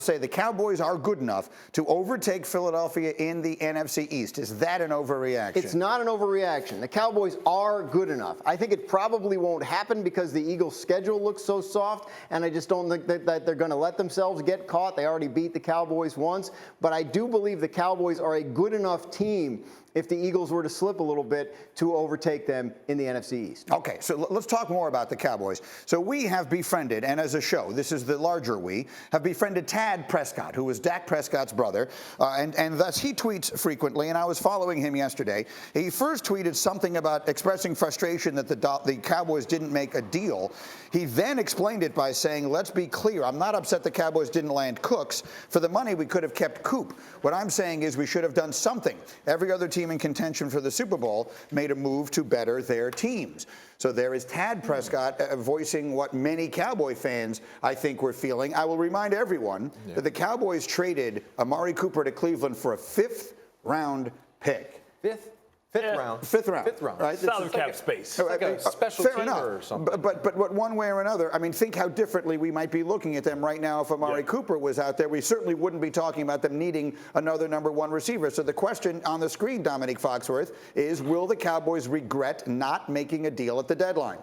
say the Cowboys are good enough to overtake Philadelphia in the NFC East. Is that an overreaction? It's not an overreaction. The Cowboys are good enough. I think it probably won't happen because the Eagles' schedule looks so soft, and I just don't think that they're going to let themselves get caught. They already beat the Cowboys once, but I do believe the Cowboys are a good enough team if the Eagles were to slip a little bit to overtake them in the NFC East. Okay, so let's talk more about the Cowboys. So we have befriended, and as a show, this is the larger we, have befriended Tad Prescott, who is Dak Prescott's brother, and thus he tweets frequently, and I was following him yesterday. He first tweeted something about expressing frustration that the Cowboys didn't make a deal. He then explained it by saying, let's be clear, I'm not upset the Cowboys didn't land Cooks. For the money, we could have kept Coop. What I'm saying is we should have done something. Every other team in contention for the Super Bowl made a move to better their teams. So there is Tad Prescott voicing what many Cowboy fans, I think, were feeling. I will remind everyone that the Cowboys traded Amari Cooper to Cleveland for a fifth-round pick. Fifth round. Fifth round. Right? Solid cap space. It's like a special fair team enough. or something. But one way or another, I mean, think how differently we might be looking at them right now if Amari Cooper was out there. We certainly wouldn't be talking about them needing another number one receiver. So the question on the screen, Dominique Foxworth, is will the Cowboys regret not making a deal at the deadline?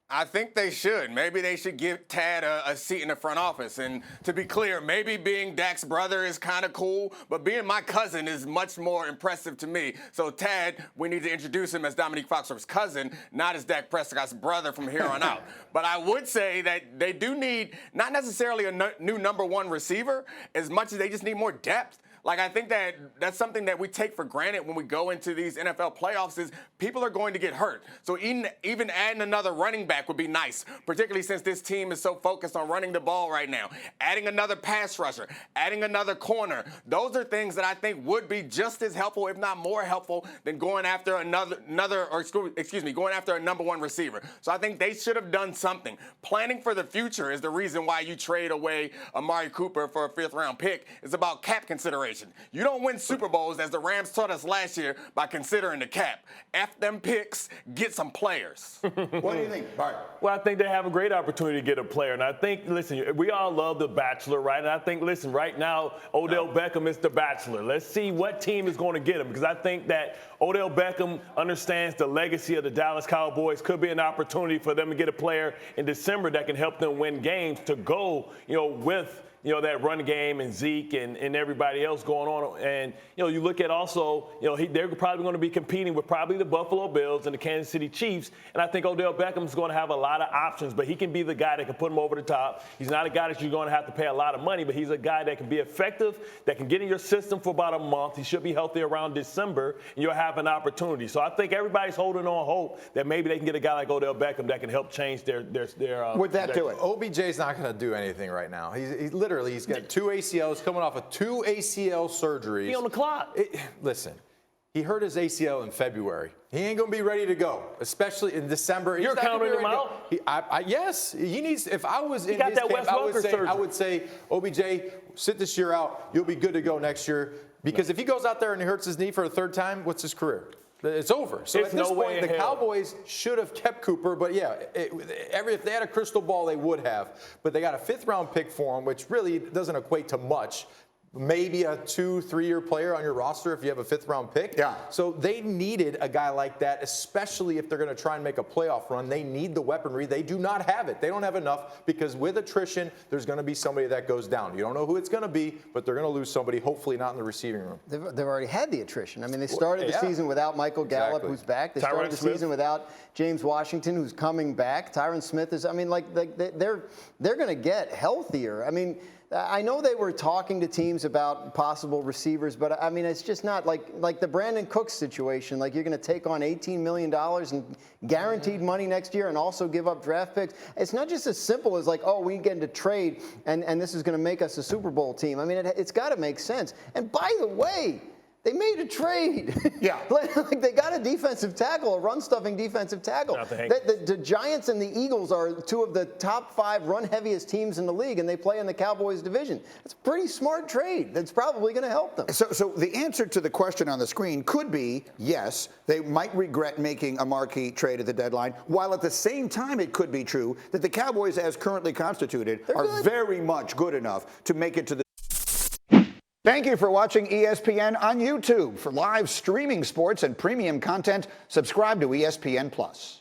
I think they should. Maybe they should give Tad a seat in the front office. And to be clear, maybe being Dak's brother is kind of cool, but being my cousin is much more impressive to me. So Tad, we need to introduce him as Dominique Foxworth's cousin, not as Dak Prescott's brother from here on out. But I would say that they do need not necessarily a new number one receiver as much as they just need more depth. Like, I think that's something that we take for granted when we go into these NFL playoffs is people are going to get hurt. So even adding another running back would be nice, particularly since this team is so focused on running the ball right now. Adding another pass rusher, adding another corner. Those are things that I think would be just as helpful, if not more helpful, than going after going after a number one receiver. So I think they should have done something. Planning for the future is the reason why you trade away Amari Cooper for a fifth-round pick. It's about cap consideration. You don't win Super Bowls, as the Rams taught us last year, by considering the cap. F them picks, get some players. What do you think, Bart? Well, I think they have a great opportunity to get a player. And I think, listen, we all love The Bachelor, right? And I think, listen, right now, Odell Beckham is The Bachelor. Let's see what team is going to get him, because I think that Odell Beckham understands the legacy of the Dallas Cowboys. Could be an opportunity for them to get a player in December that can help them win games to go, with that run game and Zeke and everybody else going on. And, you look at also, they're probably going to be competing with probably the Buffalo Bills and the Kansas City Chiefs. And I think Odell Beckham is going to have a lot of options, but he can be the guy that can put him over the top. He's not a guy that you're going to have to pay a lot of money, but he's a guy that can be effective, that can get in your system for about a month. He should be healthy around December, and you'll have an opportunity. So I think everybody's holding on hope that maybe they can get a guy like Odell Beckham that can help change their Would that do it? OBJ's not going to do anything right now. He's got two ACLs, coming off of two ACL surgeries. He on the clock. Listen, he hurt his ACL in February. He ain't going to be ready to go, especially in December. You're counting him out? Yes. He needs. If I was in got his that camp, Wes Welker I would say, OBJ, sit this year out. You'll be good to go next year. Because if he goes out there and he hurts his knee for a third time, what's his career? It's over. So it's at this point, the hell. Cowboys should have kept Cooper. But, if they had a crystal ball, they would have. But they got a fifth-round pick for him, which really doesn't equate to much. Maybe a 2-3 year player on your roster if you have a fifth-round pick. Yeah. So they needed a guy like that, especially if they're going to try and make a playoff run. They need the weaponry. They do not have it. They don't have enough because with attrition, there's going to be somebody that goes down. You don't know who it's going to be, but they're going to lose somebody, hopefully not in the receiving room. They've already had the attrition. I mean, they started the season without Michael Gallup, who's back. They started the season without James Washington, who's coming back. Tyron Smith is, they're going to get healthier. I mean, I know they were talking to teams about possible receivers, but I mean, it's just not like the Brandon Cooks situation. Like, you're going to take on $18 million in guaranteed money next year and also give up draft picks. It's not just as simple as like, oh, we get into trade and this is going to make us a Super Bowl team. I mean, it's got to make sense. And by the way, They made a trade. Yeah. like they got a defensive tackle, a run-stuffing defensive tackle. The Giants and the Eagles are two of the top 5 run-heaviest teams in the league, and they play in the Cowboys division. It's a pretty smart trade. That's probably going to help them. So the answer to the question on the screen could be yes, they might regret making a marquee trade at the deadline, while at the same time it could be true that the Cowboys, as currently constituted, are very much good enough to make it to the. Thank you for watching ESPN on YouTube. For live streaming sports and premium content, subscribe to ESPN+.